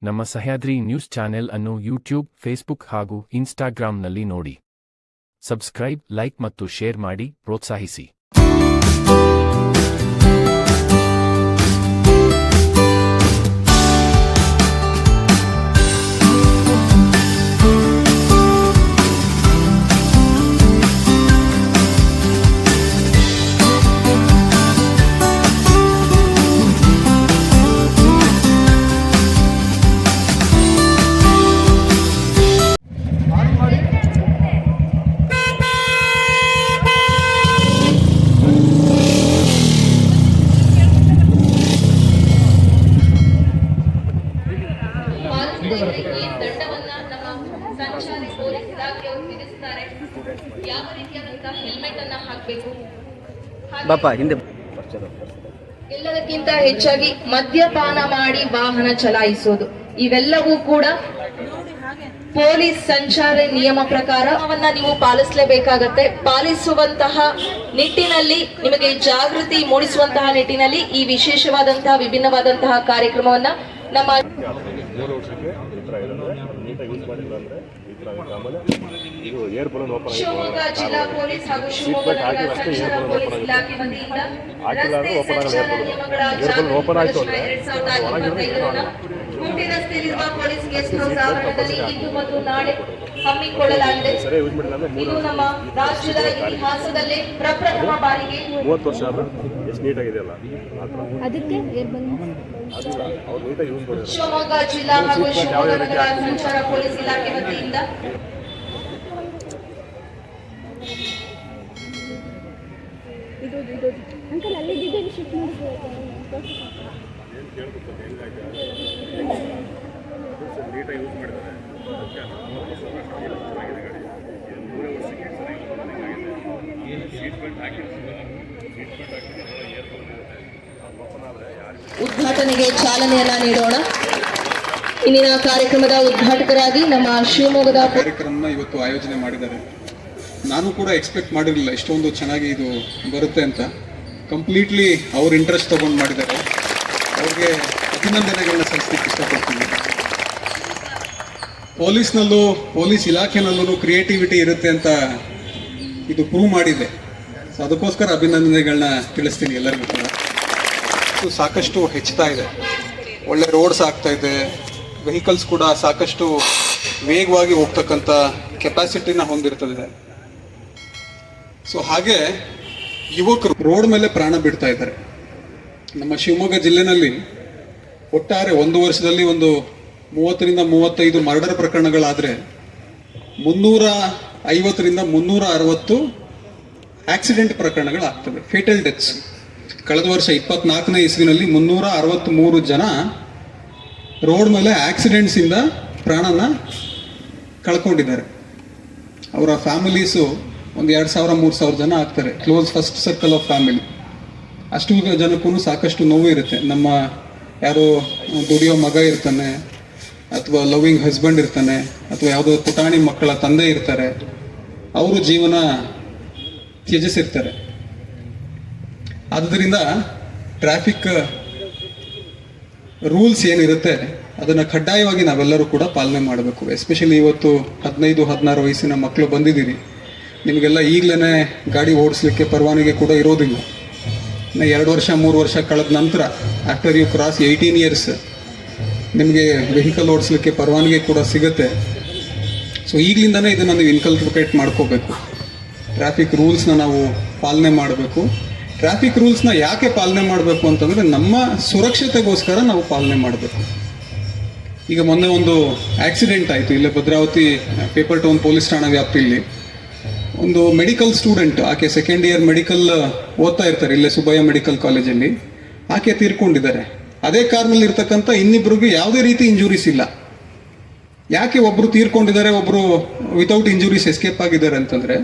ನಮ್ಮ Sahyadri news channel ಅನ್ನು YouTube, Facebook ಹಾಗೂ ಇನ್ಸ್ಟಾಗ್ರಾಂನಲ್ಲಿ ನೋಡಿ. ಸಬ್ಸ್ಕ್ರೈಬ್, ಲೈಕ್ ಮತ್ತು ಶೇರ್ ಮಾಡಿ ಪ್ರೋತ್ಸಾಹಿಸಿ. ದಂಡವನ್ನ ನಮ್ಮ ಸಂಚಾರಿ ಪೊಲೀಸ್ ಇಲಾಖೆಯವರು ವಿಧಿಸುತ್ತಾರೆ. ಯಾವ ರೀತಿಯಾದಂತಹ ಹೆಲ್ಮೆಟ್ ಅನ್ನ ಹಾಕಬೇಕು, ಎಲ್ಲದಕ್ಕಿಂತ ಹೆಚ್ಚಾಗಿ ಮದ್ಯಪಾನ ಮಾಡಿ ವಾಹನ ಚಲಾಯಿಸೋದು, ಇವೆಲ್ಲವೂ ಕೂಡ ಪೊಲೀಸ್ ಸಂಚಾರಿ ನಿಯಮ ಪ್ರಕಾರ ಅವನ್ನ ನೀವು ಪಾಲಿಸಲೇಬೇಕಾಗತ್ತೆ. ಪಾಲಿಸುವಂತಹ ನಿಟ್ಟಿನಲ್ಲಿ, ನಿಮಗೆ ಜಾಗೃತಿ ಮೂಡಿಸುವಂತಹ ನಿಟ್ಟಿನಲ್ಲಿ ಈ ವಿಶೇಷವಾದಂತಹ ವಿಭಿನ್ನವಾದಂತಹ ಕಾರ್ಯಕ್ರಮವನ್ನ ನಮ್ಮ ಶಿವಮೊಗ್ಗ ಜಿಲ್ಲಾ ಪೊಲೀಸ್ ಹಾಗೂ ಶಿವಮೊಗ್ಗ ನಗರ ಸಂಚಾರ ಪೊಲೀಸ್ ಇಲಾಖೆ ವತಿಯಿಂದ ರಸ್ತೆ ಸಂಚಾರ ನಿಯಮಗಳ ಜಾಗೃತಿ 2025 ಕೋಟೆ ರಸ್ತೆಯಲ್ಲಿರುವ ಪೊಲೀಸ್ ಗೆಸ್ಟ್ ಹೌಸ್ ಆವರಣದಲ್ಲಿ ಇಂದು ಮತ್ತು ನಾಳೆ ಹಮ್ಮಿಕೊಳ್ಳಲಾಗಿದೆ. ಇದು ನಮ್ಮ ರಾಜ್ಯದ ಇತಿಹಾಸದಲ್ಲೇ ಪ್ರಪ್ರಥಮ ಬಾರಿಗೆ 30 ವರ್ಷ ಎಷ್ಟು ನೀಟಾಗಿದೆ ಅಲ್ಲ ಅದಕ್ಕೆ ಶಿವಮೊಗ್ಗ ಜಿಲ್ಲಾ ಹಾಗೂ ಶಿವಮೊಗ್ಗ ನಗರ ಸಂಚಾರ ಪೊಲೀಸ್ ಇಲಾಖೆ ವತಿಯಿಂದ ಅಂಕಲ್ ಅಲ್ಲಿದ್ದಿದ್ದು ಶಿಫ್ಟ್ ಮಾಡಿಸ್ಬೇಕು. ನೀಟಾಗಿ ಯೂಸ್ ಮಾಡಿದ್ದಾರೆ. ಉದ್ಘಾಟನೆಗೆ ಚಾಲನೆಯನ್ನ ನೀಡೋಣ. ಇಂದಿನ ಕಾರ್ಯಕ್ರಮದ ಉದ್ಘಾಟಕರಾಗಿ ನಮ್ಮ ಶಿವಮೊಗ್ಗದ ಕಾರ್ಯಕ್ರಮನ ಇವತ್ತು ಆಯೋಜನೆ ಮಾಡಿದ್ದಾರೆ. ನಾನು ಕೂಡ ಎಕ್ಸ್ಪೆಕ್ಟ್ ಮಾಡಿರಲಿಲ್ಲ ಇಷ್ಟೊಂದು ಚೆನ್ನಾಗಿ ಇದು ಬರುತ್ತೆ ಅಂತ. ಕಂಪ್ಲೀಟ್ಲಿ ಅವ್ರ ಇಂಟ್ರೆಸ್ಟ್ ತಗೊಂಡು ಮಾಡಿದ್ದಾರೆ. ಅವ್ರಿಗೆ ಅಭಿನಂದನೆಗಳನ್ನ ಸಲ್ಲಿಸಲಿಕ್ಕೆ ಇಷ್ಟಪಡ್ತೀನಿ. ಪೊಲೀಸ್ನಲ್ಲೂ, ಪೊಲೀಸ್ ಇಲಾಖೆನಲ್ಲೂ ಕ್ರಿಯೇಟಿವಿಟಿ ಇರುತ್ತೆ ಅಂತ ಇದು ಪ್ರೂವ್ ಮಾಡಿದೆ. ಸೊ ಅದಕ್ಕೋಸ್ಕರ ಅಭಿನಂದನೆಗಳನ್ನ ತಿಳಿಸ್ತೀನಿ ಎಲ್ಲರಿಗೂ ಕೂಡ. ಸಾಕಷ್ಟು ಹೆಚ್ಚುತ್ತಾ ಇದೆ, ಒಳ್ಳೆ ರೋಡ್ಸ್ ಆಗ್ತಾ ಇದೆ, ವೆಹಿಕಲ್ಸ್ ಕೂಡ ಸಾಕಷ್ಟು ವೇಗವಾಗಿ ಹೋಗ್ತಕ್ಕಂಥ ಕೆಪಾಸಿಟಿನ ಹೊಂದಿರ್ತದೆ. ಸೊ ಹಾಗೆ ಯುವಕರು ರೋಡ್ ಮೇಲೆ ಪ್ರಾಣ ಬಿಡ್ತಾ ಇದ್ದಾರೆ. ನಮ್ಮ ಶಿವಮೊಗ್ಗ ಜಿಲ್ಲೆನಲ್ಲಿ ಒಟ್ಟಾರೆ ಒಂದು ವರ್ಷದಲ್ಲಿ ಒಂದು 30ರಿಂದ 35 ಮರ್ಡರ್ ಪ್ರಕರಣಗಳಾದರೆ 350ರಿಂದ 360 ಆಕ್ಸಿಡೆಂಟ್ ಪ್ರಕರಣಗಳಾಗ್ತವೆ, ಫೇಟಲ್ ಡೆತ್ಸ್. ಕಳೆದ ವರ್ಷ 24ನೇ ಇಸ್ವಿನಲ್ಲಿ 363 ಜನ ರೋಡ್ ಮೇಲೆ ಆಕ್ಸಿಡೆಂಟ್ಸಿಂದ ಪ್ರಾಣನ ಕಳ್ಕೊಂಡಿದ್ದಾರೆ. ಅವರ ಫ್ಯಾಮಿಲೀಸು ಒಂದು 2000-3000 ಜನ ಆಗ್ತಾರೆ, close first circle of family. ಅಷ್ಟು ಜನಕ್ಕೂ ಸಾಕಷ್ಟು ನೋವು ಇರುತ್ತೆ. ನಮ್ಮ ಯಾರೋ ದುಡಿಯೋ ಮಗ ಇರ್ತಾನೆ, ಅಥವಾ ಲವಿಂಗ್ ಹಸ್ಬೆಂಡ್ ಇರ್ತಾನೆ, ಅಥವಾ ಯಾವುದೋ ಪುಟಾಣಿ ಮಕ್ಕಳ ತಂದೆ ಇರ್ತಾರೆ, ಅವರು ಜೀವನ ತ್ಯಜಿಸಿರ್ತಾರೆ. ಆದ್ದರಿಂದ ಟ್ರಾಫಿಕ್ ರೂಲ್ಸ್ ಏನಿರುತ್ತೆ ಅದನ್ನು ಕಡ್ಡಾಯವಾಗಿ ನಾವೆಲ್ಲರೂ ಕೂಡ ಪಾಲನೆ ಮಾಡಬೇಕು. ಎಸ್ಪೆಷಲಿ ಇವತ್ತು 15-16 ವಯಸ್ಸಿನ ಮಕ್ಕಳು ಬಂದಿದ್ದೀರಿ. ನಿಮಗೆಲ್ಲ ಈಗಲೇ ಗಾಡಿ ಓಡಿಸ್ಲಿಕ್ಕೆ ಪರವಾನಗಿ ಕೂಡ ಇರೋದಿಲ್ಲ. ಇನ್ನು 2 ವರ್ಷ 3 ವರ್ಷ ಕಳೆದ ನಂತರ, ಆಫ್ಟರ್ ಯು ಕ್ರಾಸ್ 18 ಇಯರ್ಸ್, ನಿಮಗೆ ವೆಹಿಕಲ್ ಓಡಿಸ್ಲಿಕ್ಕೆ ಪರವಾನಗಿ ಕೂಡ ಸಿಗುತ್ತೆ. ಸೊ ಈಗಲಿಂದನೇ ಇದನ್ನು ನೀವು ಇನ್ಕಲ್ಟ್ರಿಕೇಟ್ ಮಾಡ್ಕೋಬೇಕು. ಟ್ರಾಫಿಕ್ ರೂಲ್ಸ್ನ ನಾವು ಪಾಲನೆ ಮಾಡಬೇಕು. ಟ್ರಾಫಿಕ್ ರೂಲ್ಸ್ನ ಯಾಕೆ ಪಾಲನೆ ಮಾಡಬೇಕು ಅಂತಂದರೆ ನಮ್ಮ ಸುರಕ್ಷತೆಗೋಸ್ಕರ ನಾವು ಪಾಲನೆ ಮಾಡಬೇಕು. ಈಗ ಮೊನ್ನೆ ಒಂದು ಆಕ್ಸಿಡೆಂಟ್ ಆಯಿತು ಇಲ್ಲೇ ಭದ್ರಾವತಿ ಪೇಪರ್ ಟೌನ್ ಪೊಲೀಸ್ ಠಾಣಾ ವ್ಯಾಪ್ತಿಯಲ್ಲಿ. ಒಂದು ಮೆಡಿಕಲ್ ಸ್ಟೂಡೆಂಟ್, ಆಕೆ ಸೆಕೆಂಡ್ ಇಯರ್ ಮೆಡಿಕಲ್ ಓದ್ತಾ ಇರ್ತಾರೆ ಇಲ್ಲೇ ಸುಬ್ಬಯ್ಯ ಮೆಡಿಕಲ್ ಕಾಲೇಜಲ್ಲಿ. ಆಕೆ ತೀರ್ಕೊಂಡಿದ್ದಾರೆ. ಅದೇ ಕಾರ್ನಲ್ಲಿ ಇರ್ತಕ್ಕಂಥ ಇನ್ನಿಬ್ಬರಿಗೂ ಯಾವುದೇ ರೀತಿ ಇಂಜುರೀಸ್ ಇಲ್ಲ. ಯಾಕೆ ಒಬ್ಬರು ತೀರ್ಕೊಂಡಿದ್ದಾರೆ, ಒಬ್ಬರು ವಿತೌಟ್ ಇಂಜುರೀಸ್ ಎಸ್ಕೇಪ್ ಆಗಿದ್ದಾರೆ ಅಂತಂದರೆ,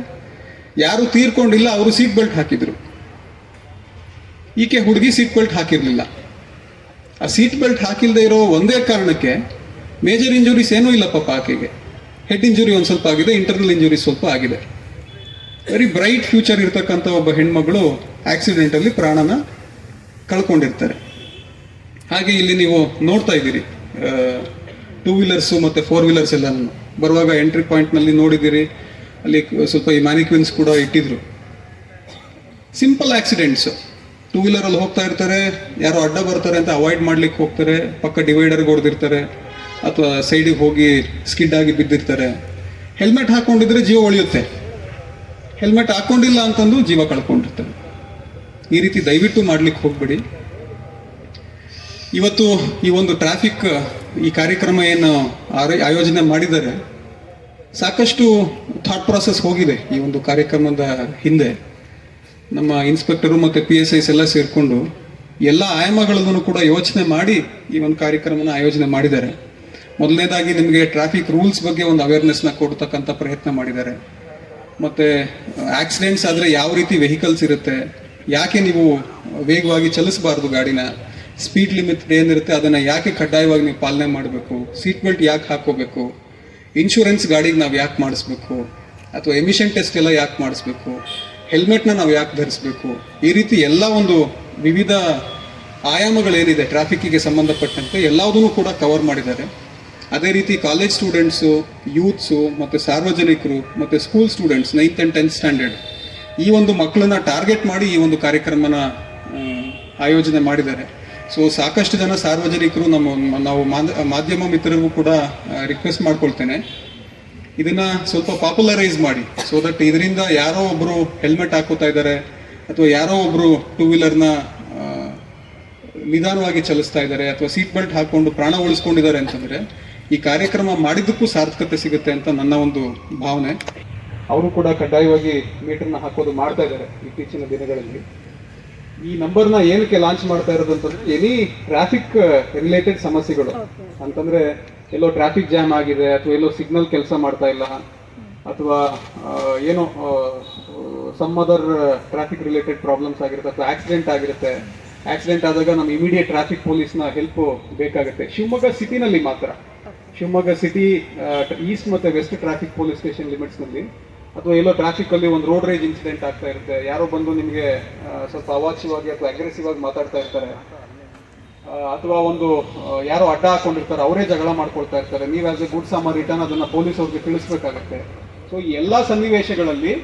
ಯಾರು ತೀರ್ಕೊಂಡಿಲ್ಲ ಅವರು ಸೀಟ್ ಬೆಲ್ಟ್ ಹಾಕಿದ್ರು. ಈಕೆ ಹುಡುಗಿ ಸೀಟ್ ಬೆಲ್ಟ್ ಹಾಕಿರಲಿಲ್ಲ. ಆ ಸೀಟ್ ಬೆಲ್ಟ್ ಹಾಕಿಲ್ಲದೆ ಇರೋ ಒಂದೇ ಕಾರಣಕ್ಕೆ ಮೇಜರ್ ಇಂಜುರೀಸ್ ಏನೂ ಇಲ್ಲ ಪಾಪ ಆಕೆಗೆ. ಹೆಡ್ ಇಂಜುರಿ ಒಂದು ಸ್ವಲ್ಪ ಆಗಿದೆ, ಇಂಟರ್ನಲ್ ಇಂಜುರೀಸ್ ಸ್ವಲ್ಪ ಆಗಿದೆ. ವೆರಿ ಬ್ರೈಟ್ ಫ್ಯೂಚರ್ ಇರ್ತಕ್ಕಂಥ ಒಬ್ಬ ಹೆಣ್ಮಗಳು ಆಕ್ಸಿಡೆಂಟಲ್ಲಿ ಪ್ರಾಣನ ಕಳ್ಕೊಂಡಿರ್ತಾರೆ. ಹಾಗೆ ಇಲ್ಲಿ ನೀವು ನೋಡ್ತಾ ಇದ್ದೀರಿ ಟೂ ವೀಲರ್ಸು ಮತ್ತು ಫೋರ್ ವೀಲರ್ಸ್ ಎಲ್ಲ ಬರುವಾಗ ಎಂಟ್ರಿ ಪಾಯಿಂಟ್ನಲ್ಲಿ ನೋಡಿದ್ದೀರಿ, ಅಲ್ಲಿ ಸ್ವಲ್ಪ ಈ ಮ್ಯಾನಿಕ್ವಿನ್ಸ್ ಕೂಡ ಇಟ್ಟಿದ್ರು. ಸಿಂಪಲ್ ಆಕ್ಸಿಡೆಂಟ್ಸ್, ಟೂ ವೀಲರಲ್ಲಿ ಹೋಗ್ತಾ ಇರ್ತಾರೆ, ಯಾರೋ ಅಡ್ಡ ಬರ್ತಾರೆ ಅಂತ ಅವಾಯ್ಡ್ ಮಾಡ್ಲಿಕ್ಕೆ ಹೋಗ್ತಾರೆ, ಪಕ್ಕ ಡಿವೈಡರ್ಗೆ ಹೊಡೆದಿರ್ತಾರೆ ಅಥವಾ ಸೈಡಿಗೆ ಹೋಗಿ ಸ್ಕಿಡ್ ಆಗಿ ಬಿದ್ದಿರ್ತಾರೆ. ಹೆಲ್ಮೆಟ್ ಹಾಕೊಂಡಿದ್ರೆ ಜೀವ ಉಳಿಯುತ್ತೆ, ಹೆಲ್ಮೆಟ್ ಹಾಕೊಂಡಿಲ್ಲ ಅಂತಂದು ಜೀವ ಕಳ್ಕೊಂಡಿರ್ತಾರೆ. ಈ ರೀತಿ ದಯವಿಟ್ಟು ಮಾಡ್ಲಿಕ್ಕೆ ಹೋಗ್ಬೇಡಿ. ಇವತ್ತು ಈ ಒಂದು ಟ್ರಾಫಿಕ್ ಈ ಕಾರ್ಯಕ್ರಮ ಏನು ಆಯೋಜನೆ ಮಾಡಿದ್ದಾರೆ, ಸಾಕಷ್ಟು ಥಾಟ್ ಪ್ರಾಸೆಸ್ ಹೋಗಿದೆ ಈ ಒಂದು ಕಾರ್ಯಕ್ರಮದ ಹಿಂದೆ. ನಮ್ಮ ಇನ್ಸ್ಪೆಕ್ಟರು ಮತ್ತು PSIs ಎಲ್ಲ ಸೇರಿಕೊಂಡು ಎಲ್ಲ ಆಯಾಮಗಳನ್ನು ಕೂಡ ಯೋಚನೆ ಮಾಡಿ ಈ ಒಂದು ಕಾರ್ಯಕ್ರಮನ ಆಯೋಜನೆ ಮಾಡಿದ್ದಾರೆ. ಮೊದಲನೇದಾಗಿ ನಿಮಗೆ ಟ್ರಾಫಿಕ್ ರೂಲ್ಸ್ ಬಗ್ಗೆ ಒಂದು ಅವೇರ್ನೆಸ್ನ ಕೊಡ್ತಕ್ಕಂಥ ಪ್ರಯತ್ನ ಮಾಡಿದ್ದಾರೆ. ಮತ್ತು ಆಕ್ಸಿಡೆಂಟ್ಸ್ ಆದರೆ ಯಾವ ರೀತಿ ವೆಹಿಕಲ್ಸ್ ಇರುತ್ತೆ, ಯಾಕೆ ನೀವು ವೇಗವಾಗಿ ಚಲಿಸಬಾರ್ದು ಗಾಡಿನ, ಸ್ಪೀಡ್ ಲಿಮಿಟ್ ಏನಿರುತ್ತೆ ಅದನ್ನು ಯಾಕೆ ಕಡ್ಡಾಯವಾಗಿ ನೀವು ಪಾಲನೆ ಮಾಡಬೇಕು, ಸೀಟ್ ಬೆಲ್ಟ್ ಯಾಕೆ ಹಾಕೋಬೇಕು, ಇನ್ಶೂರೆನ್ಸ್ ಗಾಡಿಗೆ ನಾವು ಯಾಕೆ ಮಾಡಿಸ್ಬೇಕು, ಅಥವಾ ಎಮಿಷನ್ ಟೆಸ್ಟ್ ಎಲ್ಲ ಯಾಕೆ ಮಾಡಿಸ್ಬೇಕು, ಹೆಲ್ಮೆಟ್ನ ನಾವು ಯಾಕೆ ಧರಿಸ್ಬೇಕು, ಈ ರೀತಿ ಎಲ್ಲ ಒಂದು ವಿವಿಧ ಆಯಾಮಗಳೇನಿದೆ ಟ್ರಾಫಿಕ್ಕಿಗೆ ಸಂಬಂಧಪಟ್ಟಂತೆ ಎಲ್ಲದನ್ನು ಕೂಡ ಕವರ್ ಮಾಡಿದ್ದಾರೆ. ಅದೇ ರೀತಿ ಕಾಲೇಜ್ ಸ್ಟೂಡೆಂಟ್ಸು, ಯೂತ್ಸು ಮತ್ತು ಸಾರ್ವಜನಿಕರು ಮತ್ತು school students 9th and 10th standard ಈ ಒಂದು ಮಕ್ಕಳನ್ನ ಟಾರ್ಗೆಟ್ ಮಾಡಿ ಈ ಒಂದು ಕಾರ್ಯಕ್ರಮನ ಆಯೋಜನೆ ಮಾಡಿದ್ದಾರೆ. ಸೊ ಸಾಕಷ್ಟು ಜನ ಸಾರ್ವಜನಿಕರು ನಾವು ಮಾಧ್ಯಮ ಮಿತ್ರರಿಗೂ ಕೂಡ ರಿಕ್ವೆಸ್ಟ್ ಮಾಡ್ಕೊಳ್ತೇನೆ, ಇದನ್ನ ಸ್ವಲ್ಪ ಪಾಪ್ಯುಲರೈಸ್ ಮಾಡಿ, ಸೊ ದಟ್ ಇದರಿಂದ ಯಾರೋ ಒಬ್ಬರು ಹೆಲ್ಮೆಟ್ ಹಾಕೋತಾ ಇದ್ದಾರೆ ಅಥವಾ ಯಾರೋ ಒಬ್ಬರು ಟೂ ವೀಲರ್ನ ನಿಧಾನವಾಗಿ ಚಲಿಸ್ತಾ ಇದ್ದಾರೆ ಅಥವಾ ಸೀಟ್ ಬೆಲ್ಟ್ ಹಾಕೊಂಡು ಪ್ರಾಣ ಉಳಿಸ್ಕೊಂಡಿದ್ದಾರೆ ಅಂತಂದರೆ ಈ ಕಾರ್ಯಕ್ರಮ ಮಾಡಿದ್ದಕ್ಕೂ ಸಾರ್ಥಕತೆ ಸಿಗುತ್ತೆ ಅಂತ ನನ್ನ ಒಂದು ಭಾವನೆ. ಅವರು ಕೂಡ ಕಡ್ಡಾಯವಾಗಿ ಮೀಟರ್ನ ಹಾಕೋದು ಮಾಡ್ತಾ ಇದ್ದಾರೆ ಇತ್ತೀಚಿನ ದಿನಗಳಲ್ಲಿ. ಈ ನಂಬರ್ನ ಏನಕ್ಕೆ ಲಾಂಚ್ ಮಾಡ್ತಾ ಇರೋದು ಅಂತಂದ್ರೆ ಎನಿ ಟ್ರಾಫಿಕ್ ರಿಲೇಟೆಡ್ ಸಮಸ್ಯೆಗಳು ಅಂತಂದ್ರೆ ಎಲ್ಲೋ ಟ್ರಾಫಿಕ್ ಜಾಮ್ ಆಗಿದೆ ಅಥವಾ ಎಲ್ಲೋ ಸಿಗ್ನಲ್ ಕೆಲಸ ಮಾಡ್ತಾ ಇಲ್ಲ ಅಥವಾ ಏನೋ some other traffic related problems ಆಗಿರುತ್ತೆ ಅಥವಾ ಆಕ್ಸಿಡೆಂಟ್ ಆಗಿರುತ್ತೆ. ಆಕ್ಸಿಡೆಂಟ್ ಆದಾಗ ನಮ್ಮ ಇಮಿಡಿಯೇಟ್ ಟ್ರಾಫಿಕ್ ಪೊಲೀಸ್ನ ಹೆಲ್ಪ್ ಬೇಕಾಗುತ್ತೆ. ಶಿವಮೊಗ್ಗ ಸಿಟಿನಲ್ಲಿ ಮಾತ್ರ, ಶಿವಮೊಗ್ಗ ಸಿಟಿ ಈಸ್ಟ್ ಮತ್ತು ವೆಸ್ಟ್ ಟ್ರಾಫಿಕ್ ಪೊಲೀಸ್ ಸ್ಟೇಷನ್ ಲಿಮಿಟ್ಸ್ನಲ್ಲಿ ಅಥವಾ ಎಲ್ಲೋ ಟ್ರಾಫಿಕ್ಕಲ್ಲಿ ಒಂದು ರೋಡ್ ರೇಜ್ ಇನ್ಸಿಡೆಂಟ್ ಆಗ್ತಾ ಇರುತ್ತೆ, ಯಾರೋ ಬಂದು ನಿಮಗೆ ಸ್ವಲ್ಪ ಅವಾಚ್ಯವಾಗಿ ಅಥವಾ ಅಗ್ರೆಸಿವ್ ಆಗಿ ಮಾತಾಡ್ತಾ ಇರ್ತಾರೆ, ಅಥವಾ ಒಂದು ಯಾರೋ ಅಡ್ಡ ಹಾಕೊಂಡಿರ್ತಾರೆ, ಅವರೇ ಜಗಳ ಮಾಡ್ಕೊಳ್ತಾ ಇರ್ತಾರೆ, ನೀವು ಆಸ್ ಎ ಗುಡ್ ರಿಟರ್ನ್ ಅದನ್ನು ಪೊಲೀಸ್ ಅವ್ರಿಗೆ ತಿಳಿಸ್ಬೇಕಾಗತ್ತೆ. ಸೊ ಈ ಎಲ್ಲ ಸನ್ನಿವೇಶಗಳಲ್ಲಿ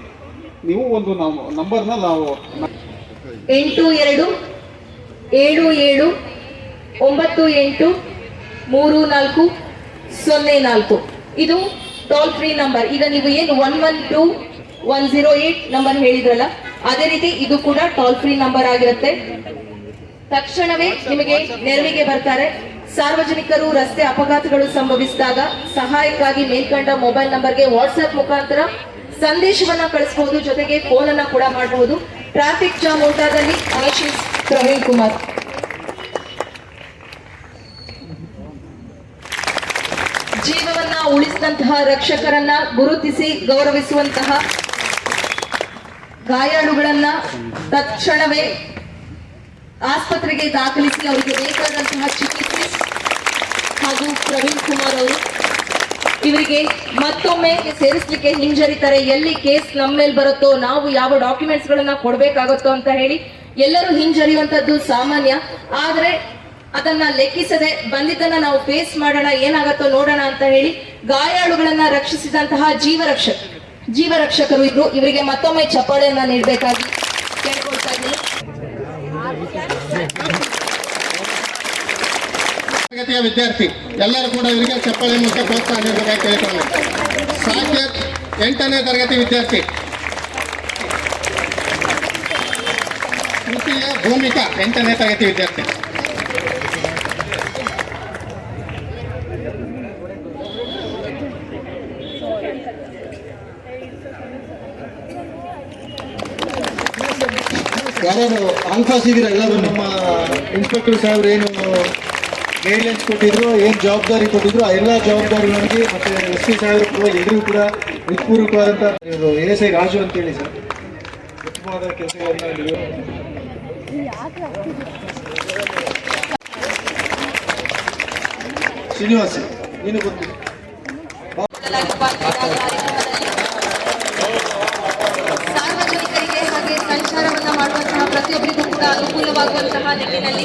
ನೀವು ಒಂದು ನಂಬರ್ನ ನಾವು 8272983404 ಇದು ಟೋಲ್ ಫ್ರೀ ನಂಬರ್. ಈಗ ನೀವು ಏನು 112108 ನಂಬರ್ ಹೇಳಿದ್ರಲ್ಲ, ಅದೇ ರೀತಿ ಇದು ಕೂಡ ಟೋಲ್ ಫ್ರೀ ನಂಬರ್ ಆಗಿರುತ್ತೆ. ತಕ್ಷಣವೇ ನಿಮಗೆ ನೆರವಿಗೆ ಬರ್ತಾರೆ. ಸಾರ್ವಜನಿಕರು ರಸ್ತೆ ಅಪಘಾತಗಳು ಸಂಭವಿಸಿದಾಗ ಸಹಾಯಕ್ಕಾಗಿ ಮೇಲ್ಕಂಡ ಮೊಬೈಲ್ ನಂಬರ್ಗೆ ವಾಟ್ಸ್ಆಪ್ ಮುಖಾಂತರ ಸಂದೇಶವನ್ನ ಕಳಿಸಬಹುದು, ಜೊತೆಗೆ ಫೋನ್ ಅನ್ನ ಕೂಡ ಮಾಡಬಹುದು. ಟ್ರಾಫಿಕ್ ಜಾಮ್ ಉಂಟಾದಲ್ಲಿ ಆಶೀಶ್ ಪ್ರವೀಣ್ ಕುಮಾರ್. ಜೀವವನ್ನ ಉಳಿಸಿದಂತಹ ರಕ್ಷಕರನ್ನ ಗುರುತಿಸಿ ಗೌರವಿಸುವಂತಹ ಗಾಯಾಳುಗಳನ್ನ ತಕ್ಷಣವೇ ಆಸ್ಪತ್ರೆಗೆ ದಾಖಲಿಸಿ ಅವರಿಗೆ ಬೇಕಾದಂತಹ ಚಿಕಿತ್ಸೆ ಹಾಗೂ ಪ್ರವೀಣ್ ಕುಮಾರ್ ಅವರು ಇವರಿಗೆ ಮತ್ತೊಮ್ಮೆ ಸೇರಿಸಲಿಕ್ಕೆ ಹಿಂಜರಿತಾರೆ. ಎಲ್ಲಿ ಕೇಸ್ ನಮ್ಮ ಮೇಲೆ ಬರುತ್ತೋ, ನಾವು ಯಾವ ಡಾಕ್ಯುಮೆಂಟ್ಸ್ ಗಳನ್ನ ಕೊಡಬೇಕಾಗುತ್ತೋ ಅಂತ ಹೇಳಿ ಎಲ್ಲರೂ ಹಿಂಜರಿಯುವಂತದ್ದು ಸಾಮಾನ್ಯ. ಆದ್ರೆ ಅದನ್ನ ಲೆಕ್ಕಿಸದೆ ಬಂದಿದ್ದನ್ನ ನಾವು ಫೇಸ್ ಮಾಡೋಣ, ಏನಾಗತ್ತೋ ನೋಡೋಣ ಅಂತ ಹೇಳಿ ಗಾಯಾಳುಗಳನ್ನ ರಕ್ಷಿಸಿದಂತಹ ಜೀವರಕ್ಷಕರು ಇದ್ರು. ಇವರಿಗೆ ಮತ್ತೊಮ್ಮೆ ಚಪ್ಪಾಳೆಯನ್ನ ನೀಡಬೇಕಾಗಿ ಕೇಳ್ಕೊಳ್ತಾ ಇದ್ದೀನಿ. ತರಗತಿಯ ವಿದ್ಯಾರ್ಥಿ ಎಲ್ಲರೂ ಕೂಡ ಇವರಿಗೆ ಚಪ್ಪಾಳೆ ಮೂಲಕ ಪ್ರೋತ್ಸಾಹ ನೀಡಬೇಕಾಗಿ ಕೇಳಿಕೊಳ್ಳಿ. ಸಾಕೇತ್ 8ನೇ ತರಗತಿ ವಿದ್ಯಾರ್ಥಿ, ತೃತೀಯ ಭೂಮಿಕಾ 8ನೇ ತರಗತಿ ವಿದ್ಯಾರ್ಥಿ. ಯಾರು ಆಲ್ಫಾಸಿದ್ದೀರಾ ಎಲ್ಲರೂ? ನಮ್ಮ ಇನ್ಸ್ಪೆಕ್ಟರ್ ಸಾಹೇಬ್ರು ಏನು ಗೈಡ್ಲೈನ್ಸ್ ಕೊಟ್ಟಿದ್ರು, ಏನು ಜವಾಬ್ದಾರಿ ಕೊಟ್ಟಿದ್ರು, ಆ ಎಲ್ಲ ಜವಾಬ್ದಾರಿಗಳಿಗೆ ಮತ್ತು SP ಸಾಹೇಬರು ಕೂಡ ಎಲ್ಲರಿಗೂ ಕೂಡ ಹೃತ್ಪೂರ್ವಕವಾದಂಥ ASI ರಾಜು ಅಂತೇಳಿ ಸರ್ ಉತ್ತಮವಾದ ಕೆಲಸಗಳನ್ನ ಶ್ರೀನಿವಾಸ್ ನೀನು ಗೊತ್ತಿಲ್ಲ. ಸಾರ್ವಜನಿಕರಿಗೆ ಹಾಗೆ ಸಂಚಾರವನ್ನ ಮಾಡುವಂತಹ ಪ್ರತಿಯೊಬ್ಬರಿಗೂ ಕೂಡ ಅನುಕೂಲವಾಗುವಂತಹ ನಿಟ್ಟಿನಲ್ಲಿ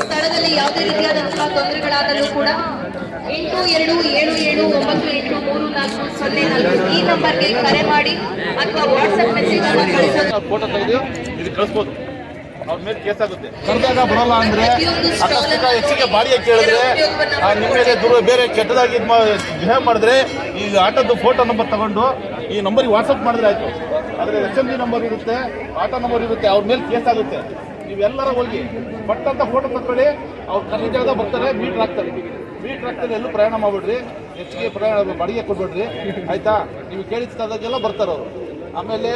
ಸ್ಥಳದಲ್ಲಿ ಯಾವುದೇ ರೀತಿಯಾದಂತಹ ತೊಂದರೆಗಳಾದರೂ ಕೂಡ 82779834 ಈ ನಂಬರ್ಗೆ ಕರೆ ಮಾಡಿ ಅಥವಾ ವಾಟ್ಸ್ಆಪ್ ಮೆಸೇಜ್ ಅನ್ನು ಕಳಿಸೋದು. ಫೋಟೋ ತೆಗೆದು ಇದು ಕಳಿಸ್ಬೋದು, ಅವ್ರ ಮೇಲೆ ಕೇಸ್ ಆಗುತ್ತೆ. ಕರೆದಾಗ ಬರೋಲ್ಲ ಅಂದ್ರೆ ಅಕಸ್ಮಾತ್ ಹೆಚ್ಚಿಗೆ ಬಾಡಿಗೆ ಕೇಳಿದ್ರೆ ನಿಮ್ಮ ಮೇಲೆ ಬೇರೆ ಕೆಟ್ಟದಾಗಿ ಬಿಹೇವ್ ಮಾಡಿದ್ರೆ ಈ ಆಟೋದು ಫೋಟೋ ನಂಬರ್ ತಗೊಂಡು ಈ ನಂಬರ್ಗೆ ವಾಟ್ಸಪ್ ಮಾಡಿದ್ರೆ ಆಯ್ತು. ಆದರೆ SMG ನಂಬರ್ ಇರುತ್ತೆ, ಆಟೋ ನಂಬರ್ ಇರುತ್ತೆ, ಅವ್ರ ಮೇಲೆ ಕೇಸ್ ಆಗುತ್ತೆ. ನೀವೆಲ್ಲರ ಹೋಗಿ ಪಟ್ಟಂತ ಫೋಟೋ ತಗೊಳ್ಳಿ, ಅವ್ರು ಕರ್ನಾಟಕದ ಬರ್ತಾರೆ, ಮೀಟ್ರ್ ಹಾಕ್ತಾರೆ. ಎಲ್ಲೂ ಪ್ರಯಾಣ ಮಾಡ್ಬಿಡ್ರಿ, ಹೆಚ್ಚಿಗೆ ಪ್ರಯಾಣ ಬಾಡಿಗೆ ಕೊಡ್ಬೇಡ್ರಿ ಆಯ್ತಾ. ನೀವು ಕೇಳಿದಾಗೆಲ್ಲ ಬರ್ತಾರೆ ಅವರು. ಆಮೇಲೆ